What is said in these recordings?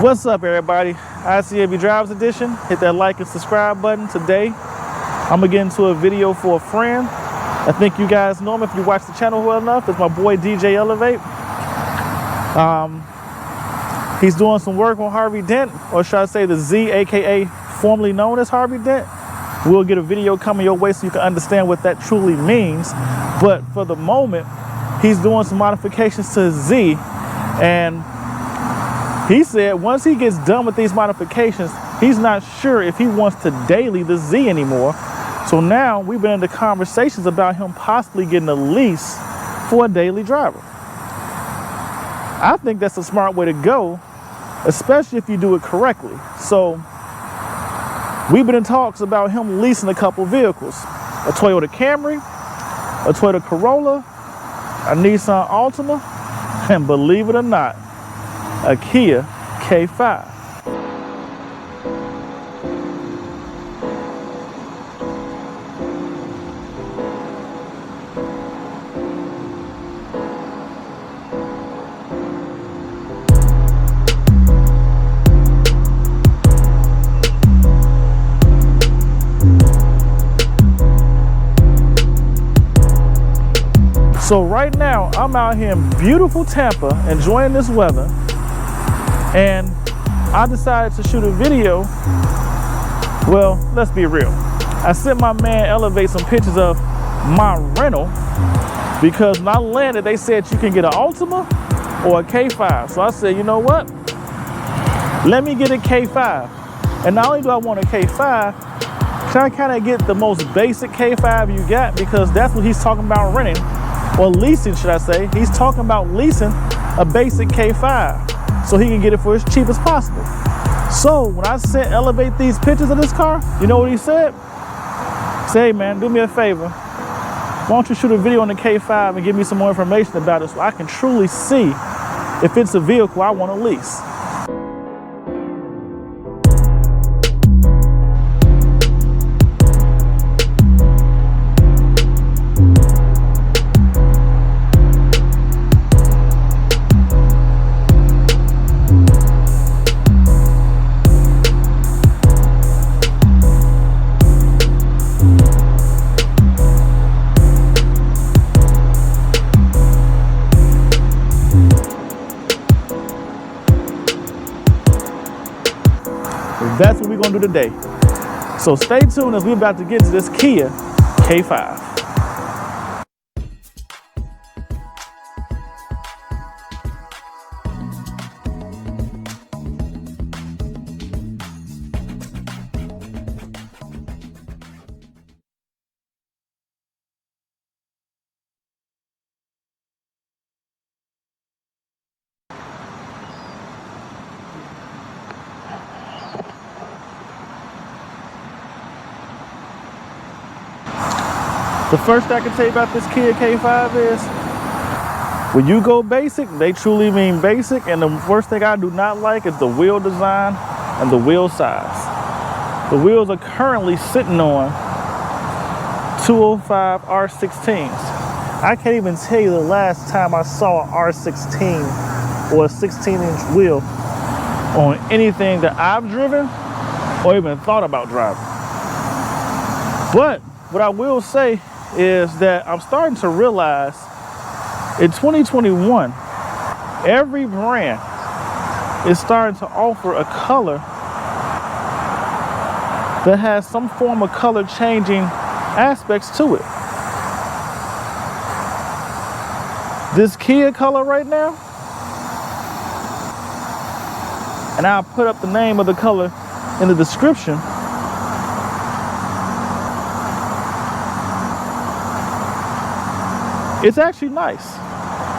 What's up, everybody? ICNV Drives Edition. Hit that like and subscribe button. Today, I'm gonna get into a video for a friend. I think you guys know him if you watch the channel well enough. It's my boy DJ Elevate. He's doing some work on Harvey Dent, or should I say the Z, aka formerly known as Harvey Dent. We'll get a video coming your way so you can understand what that truly means. But for the moment, he's doing some modifications to his Z, and he said once he gets done with these modifications, he's not sure if he wants to daily the Z anymore. So now we've been into conversations about him possibly getting a lease for a daily driver. I think that's a smart way to go, especially if you do it correctly. So we've been in talks about him leasing a couple vehicles: a Toyota Camry, a Toyota Corolla, a Nissan Altima, and believe it or not, a Kia K5. So right now, I'm out here in beautiful Tampa, enjoying this weather, and I decided to shoot a video. Well, let's be real. I sent my man Elevate some pictures of my rental because when I landed, they said you can get an Altima or a K5. So I said, you know what? Let me get a K5. And not only do I want a K5, can I kind of get the most basic K5 you got, because that's what he's talking about renting. Or leasing, should I say. He's talking about leasing a basic K5 so he can get it for as cheap as possible. So when I sent Elevate these pictures of this car, you know what he said? Say, hey man, do me a favor. Why don't you shoot a video on the K5 and give me some more information about it so I can truly see if it's a vehicle I want to lease. That's what we're gonna do today. So stay tuned as we're about to get to this Kia K5. The first thing I can tell you about this Kia K5 is when you go basic, they truly mean basic. And the first thing I do not like is the wheel design and the wheel size. The wheels are currently sitting on 205 R16s. I can't even tell you the last time I saw an R16 or a 16-inch wheel on anything that I've driven or even thought about driving. But what I will say is that I'm starting to realize in 2021, every brand is starting to offer a color that has some form of color changing aspects to it. This Kia color right now, and I'll put up the name of the color in the description. It's actually nice.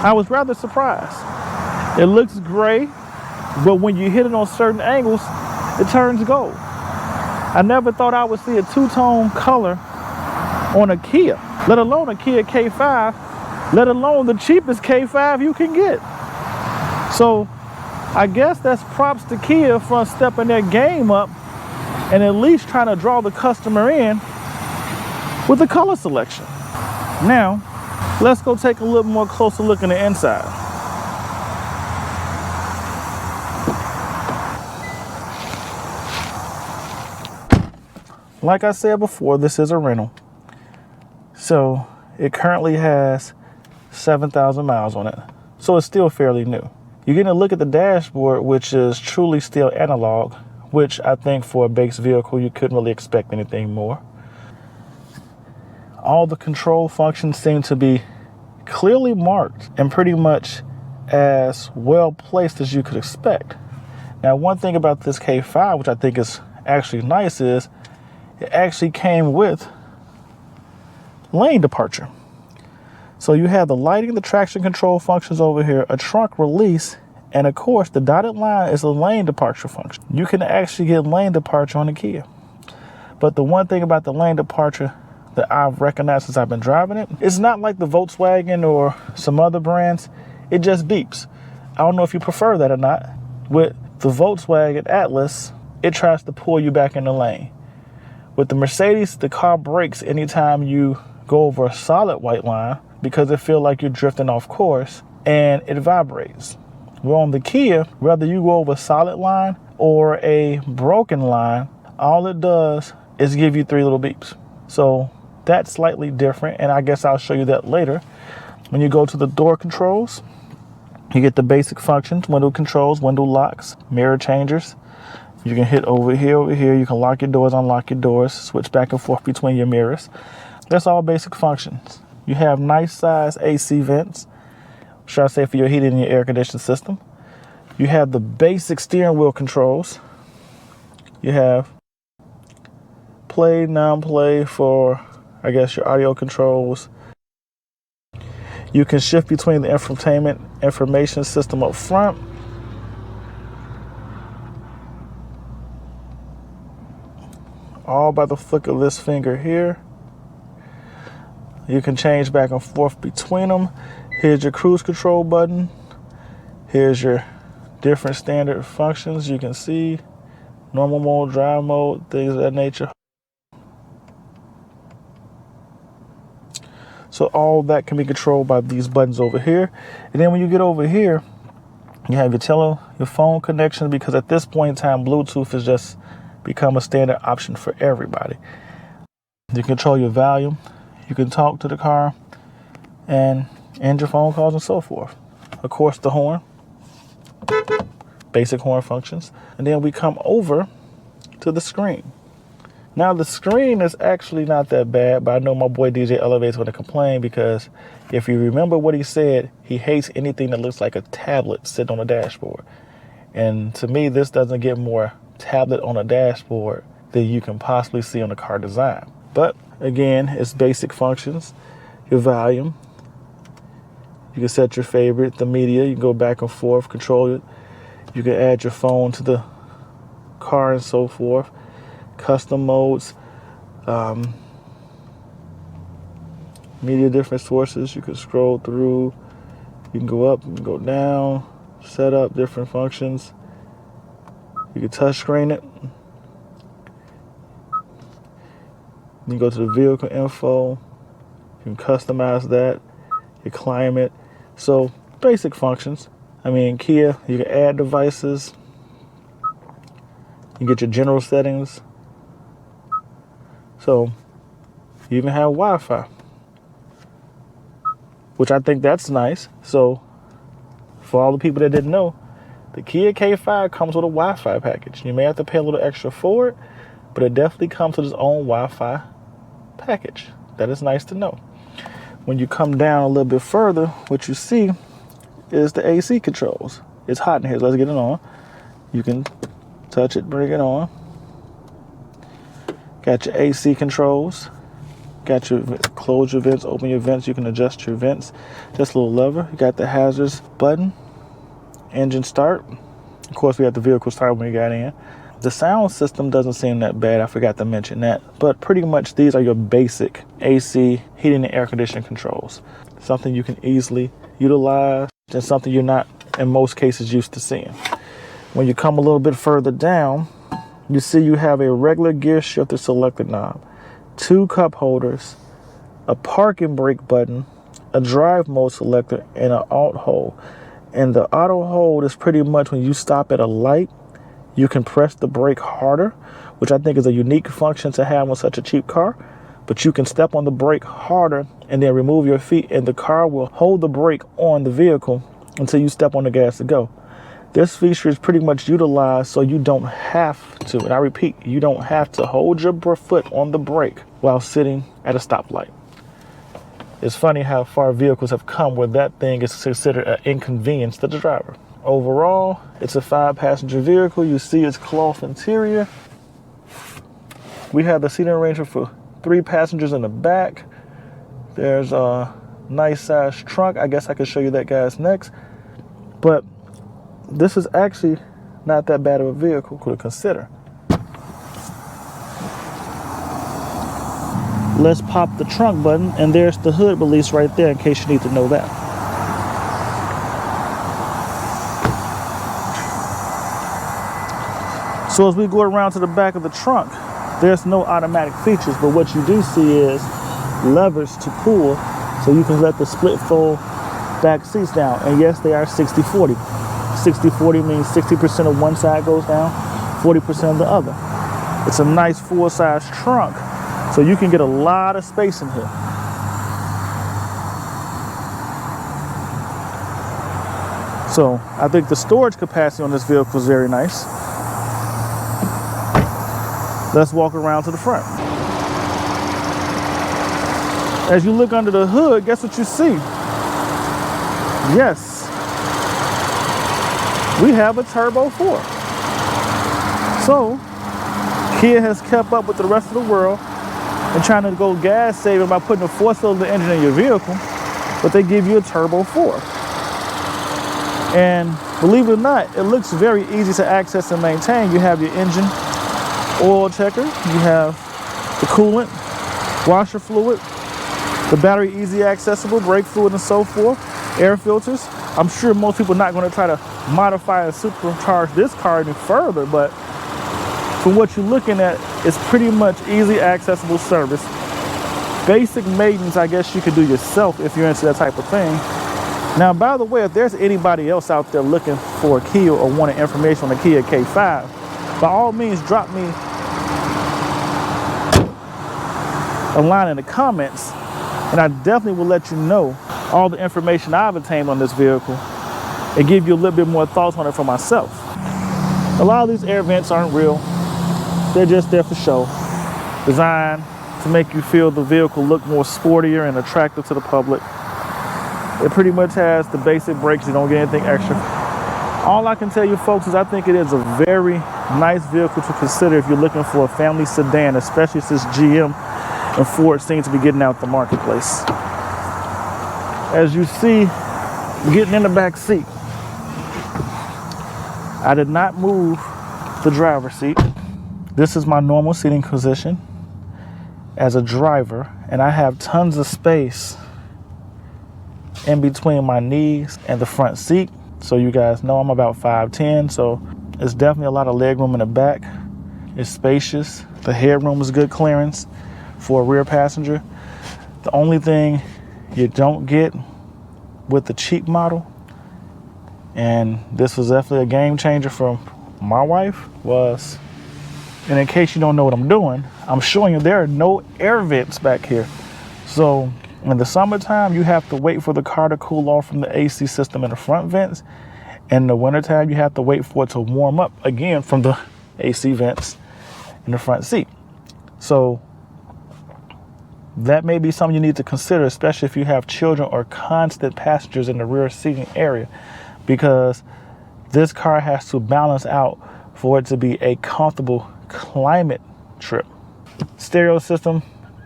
I was rather surprised. It looks gray, but when you hit it on certain angles, it turns gold. I never thought I would see a two-tone color on a Kia, let alone a Kia K5, let alone the cheapest K5 you can get. So I guess that's props to Kia for stepping their game up and at least trying to draw the customer in with the color selection. Now, let's go take a little more closer look in the inside. like I said before, this is a rental. So it currently has 7,000 miles on it. So it's still fairly new. You're getting a look at the dashboard, which is truly still analog, which I think for a base vehicle, you couldn't really expect anything more. All the control functions seem to be clearly marked and pretty much as well placed as you could expect. Now, one thing about this K5, which I think is actually nice, is it actually came with lane departure. So you have the lighting, the traction control functions over here, a trunk release, and of course the dotted line is a lane departure function. You can actually get lane departure on the Kia. But the one thing about the lane departure that I've recognized since I've been driving it, it's not like the Volkswagen or some other brands. It just beeps. I don't know if you prefer that or not. With the Volkswagen Atlas, it tries to pull you back in the lane. With the Mercedes, the car brakes anytime you go over a solid white line because it feels like you're drifting off course, and it vibrates. Well, on the Kia, whether you go over a solid line or a broken line, all it does is give you 3 little beeps. So that's slightly different, and I guess I'll show you that later. When you go to the door controls, you get the basic functions: window controls, window locks, mirror changers. You can hit over here. You can lock your doors, unlock your doors, switch back and forth between your mirrors. That's all basic functions. You have nice size AC vents, should I say, for your heating and your air conditioning system. You have the basic steering wheel controls. You have play, non-play for, I guess, your audio controls. You can shift between the infotainment information system up front. All by the flick of this finger here. You can change back and forth between them. Here's your cruise control button. Here's your different standard functions. You can see normal mode, drive mode, things of that nature. So all that can be controlled by these buttons over here. And then when you get over here, you have your phone connection, because at this point in time, Bluetooth has just become a standard option for everybody. You can control your volume. You can talk to the car and end your phone calls and so forth. Of course, the horn, basic horn functions. And then we come over to the screen. Now, the screen is actually not that bad, but I know my boy DJ Elevate's going to complain, because if you remember what he said, he hates anything that looks like a tablet sitting on a dashboard. And to me, this doesn't get more tablet on a dashboard than you can possibly see on a car design. But again, it's basic functions. Your volume. You can set your favorite, the media. You can go back and forth, control it. You can add your phone to the car and so forth. Custom modes. Media different sources. You can scroll through. You can go up, you can go down. Set up different functions. You can touch screen it. You can go to the vehicle info. You can customize that. Your climate. So basic functions. I mean, Kia, you can add devices. You get your general settings. So you even have Wi-Fi, which I think that's nice. So for all the people that didn't know, the Kia K5 comes with a Wi-Fi package. You may have to pay a little extra for it, but it definitely comes with its own Wi-Fi package. That is nice to know. When you come down a little bit further, what you see is the AC controls. It's hot in here, so let's get it on. You can touch it, bring it on. Got your AC controls. Got your close your vents, open your vents. You can adjust your vents. Just a little lever. You got the hazards button. Engine start. Of course, we have the vehicle start when you got in. The sound system doesn't seem that bad. I forgot to mention that. But pretty much these are your basic AC, heating and air conditioning controls. Something you can easily utilize and something you're not, in most cases, used to seeing. When you come a little bit further down, you see you have a regular gear shifter selector knob, 2 cup holders, a parking brake button, a drive mode selector, and an alt hold. And the auto hold is pretty much when you stop at a light, You can press the brake harder, which I think is a unique function to have on such a cheap car. But you can step on the brake harder and then remove your feet, and the car will hold the brake on the vehicle until you step on the gas to go. This feature is pretty much utilized so you don't have to, and I repeat, you don't have to hold your foot on the brake while sitting at a stoplight. It's funny how far vehicles have come where that thing is considered an inconvenience to the driver. Overall, it's a 5-passenger vehicle. You see its cloth interior. We have the seating arrangement for 3 passengers in the back. There's a nice size trunk. I guess I could show you that, guys, next. But this is actually not that bad of a vehicle to consider. Let's pop the trunk button, and there's the hood release right there in case you need to know that. So as we go around to the back of the trunk, there's no automatic features, but what you do see is levers to pull so you can let the split fold back seats down. And yes, they are 60-40. 60-40 means 60% of one side goes down, 40% of the other. It's a nice full-size trunk, so you can get a lot of space in here. So I think the storage capacity on this vehicle is very nice. Let's walk around to the front. As you look under the hood, guess what you see? Yes, we have a Turbo 4. So Kia has kept up with the rest of the world and trying to go gas saving by putting a 4-cylinder engine in your vehicle, but they give you a Turbo 4. And believe it or not, it looks very easy to access and maintain. You have your engine oil checker, you have the coolant, washer fluid, the battery easy accessible, brake fluid and so forth, air filters. I'm sure most people are not going to try to modify and supercharge this car any further, but from what you're looking at, it's pretty much easy accessible service. Basic maintenance, I guess you could do yourself if you're into that type of thing. Now, by the way, if there's anybody else out there looking for a Kia or wanting information on the Kia K5, by all means, drop me a line in the comments, and I definitely will let you know all the information I've obtained on this vehicle and give you a little bit more thoughts on it for myself. A lot of these air vents aren't real. They're just there for show, designed to make you feel the vehicle look more sportier and attractive to the public. It pretty much has the basic brakes. You don't get anything extra. All I can tell you, folks, is I think it is a very nice vehicle to consider if you're looking for a family sedan, especially since GM and Ford seem to be getting out the marketplace. As you see, getting in the back seat, I did not move the driver's seat. This is my normal seating position as a driver, and I have tons of space in between my knees and the front seat. So you guys know I'm about 5'10", so it's definitely a lot of leg room in the back. It's spacious. The headroom is good clearance for a rear passenger. The only thing you don't get with the cheap model, and this was definitely a game changer for my wife, was, and in case you don't know what I'm doing, I'm showing you there are no air vents back here. So in the summertime, you have to wait for the car to cool off from the AC system in the front vents. In the wintertime, you have to wait for it to warm up again from the AC vents in the front seat. So that may be something you need to consider, especially if you have children or constant passengers in the rear seating area, because this car has to balance out for it to be a comfortable climate trip. Stereo system,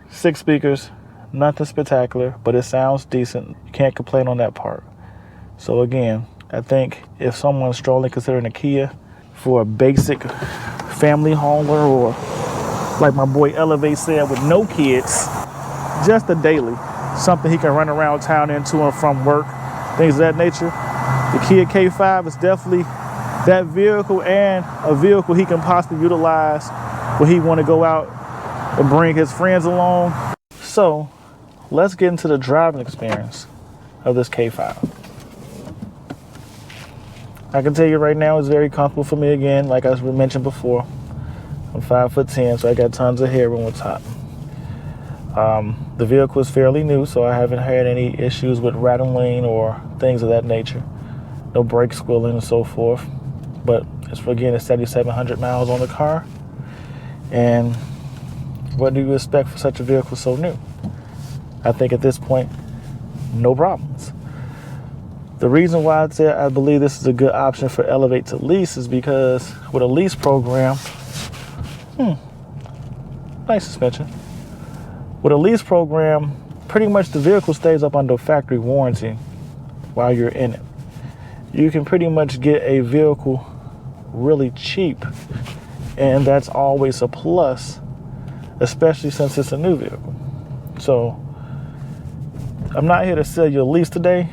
6 speakers, nothing spectacular, but it sounds decent. You can't complain on that part. So again, I think if someone's strongly considering a Kia for a basic family hauler, or like my boy Elevate said, with no kids, just a daily, something he can run around town into and from work, things of that nature, the Kia K5 is definitely that vehicle, and a vehicle he can possibly utilize when he want to go out and bring his friends along. So let's get into the driving experience of this K5. I can tell you right now, it's very comfortable for me again. Like I mentioned before, I'm 5'10", so I got tons of headroom on top. The vehicle is fairly new, so I haven't had any issues with rattling or things of that nature. No brake squealing and so forth. But it's, again, it's 7,700 miles on the car. And what do you expect for such a vehicle so new? I think at this point, no problems. The reason why I believe this is a good option for Elevate to lease is because with a lease program, nice suspension. With a lease program, pretty much the vehicle stays up under factory warranty while you're in it. You can pretty much get a vehicle really cheap, and that's always a plus, especially since it's a new vehicle. So I'm not here to sell you a lease today,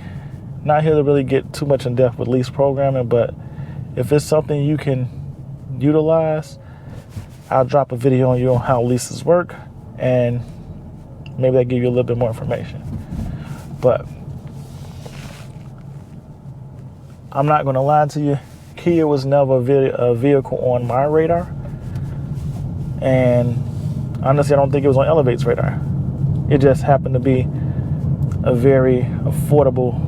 not here to really get too much in depth with lease programming, but if it's something you can utilize, I'll drop a video on you on how leases work, and maybe that give you a little bit more information. But I'm not going to lie to you, Kia was never a vehicle on my radar, and honestly, I don't think it was on Elevate's radar. It just happened to be a very affordable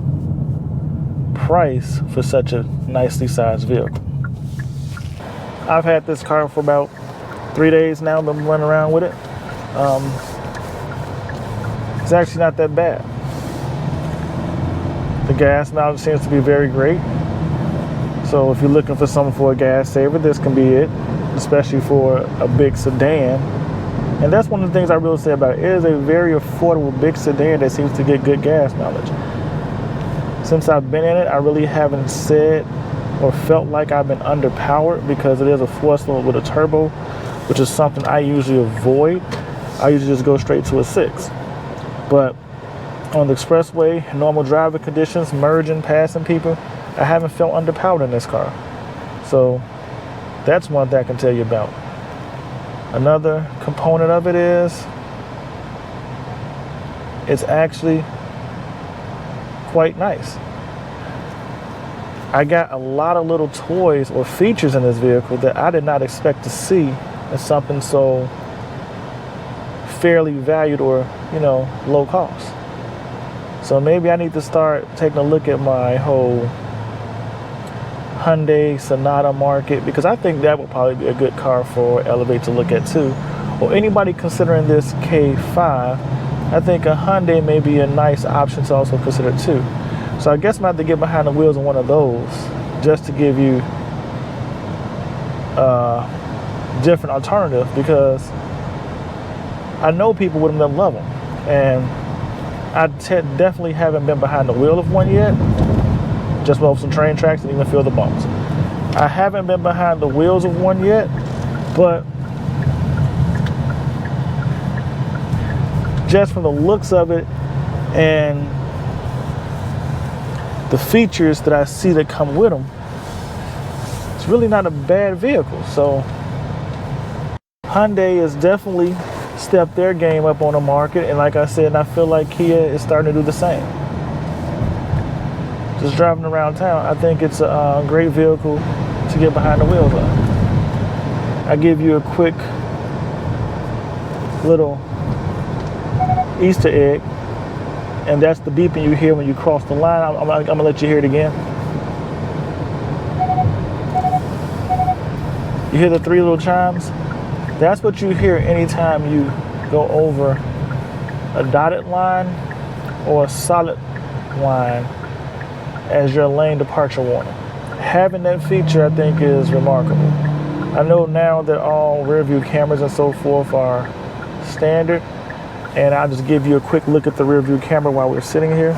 price for such a nicely sized vehicle. I've had this car for about 3 days now, been running around with it. It's actually not that bad. The gas mileage seems to be very great. So if you're looking for something for a gas saver, this can be it, especially for a big sedan. And that's one of the things I really say about it. It is a very affordable big sedan that seems to get good gas mileage. Since I've been in it, I really haven't said or felt like I've been underpowered because it is a 4-cylinder with a turbo, which is something I usually avoid. I usually just go straight to a 6. But on the expressway, normal driving conditions, merging, passing people, I haven't felt underpowered in this car. So that's one thing I can tell you about. Another component of it is it's actually quite nice. I got a lot of little toys or features in this vehicle that I did not expect to see in something so fairly valued or, low cost. So maybe I need to start taking a look at my whole Hyundai Sonata market, because I think that would probably be a good car for Elevate to look at too. Or anybody considering this K5, I think a Hyundai may be a nice option to also consider too. So I guess I'm going to have to get behind the wheels of one of those just to give you a different alternative, because I know people would love them. And I definitely haven't been behind the wheel of one yet. Just off some train tracks and even feel the bumps. I haven't been behind the wheels of one yet, but just from the looks of it and the features that I see that come with them, it's really not a bad vehicle. So Hyundai has definitely stepped their game up on the market, and like I said, I feel like Kia is starting to do the same. Just driving around town, I think it's a great vehicle to get behind the wheels of. I give you a quick little Easter egg, and that's the beeping you hear when you cross the line. I'm gonna let you hear it again. You hear the 3 little chimes? That's what you hear anytime you go over a dotted line or a solid line as your lane departure warning. Having that feature, I think, is remarkable. I know now that all rear view cameras and so forth are standard, and I'll just give you a quick look at the rear view camera while we're sitting here.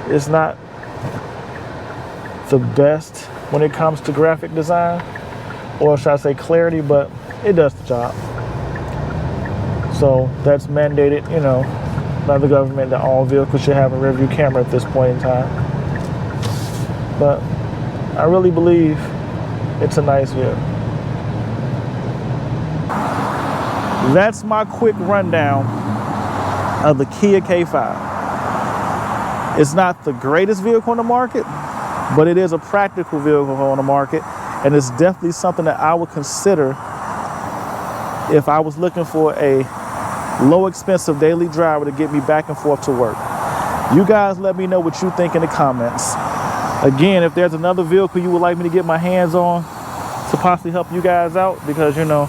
It's not the best when it comes to graphic design, or should I say clarity, but it does the job. So that's mandated, by the government, that all vehicles should have a rear view camera at this point in time. But I really believe it's a nice vehicle. That's my quick rundown of the Kia K5. It's not the greatest vehicle on the market, but it is a practical vehicle on the market, and it's definitely something that I would consider if I was looking for a low expensive daily driver to get me back and forth to work. You guys let me know what you think in the comments. Again, if there's another vehicle you would like me to get my hands on to possibly help you guys out, because you know,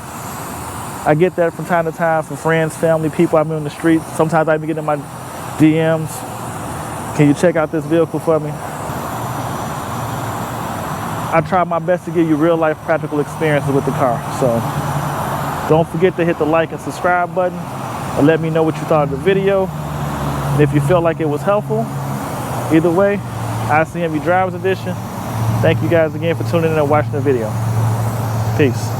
I get that from time to time from friends, family, people I meet on the street. Sometimes I even get in my DMs. Can you check out this vehicle for me? I try my best to give you real life practical experiences with the car. So don't forget to hit the like and subscribe button and let me know what you thought of the video. And if you felt like it was helpful, either way, ICNV Drivers Edition. Thank you guys again for tuning in and watching the video. Peace.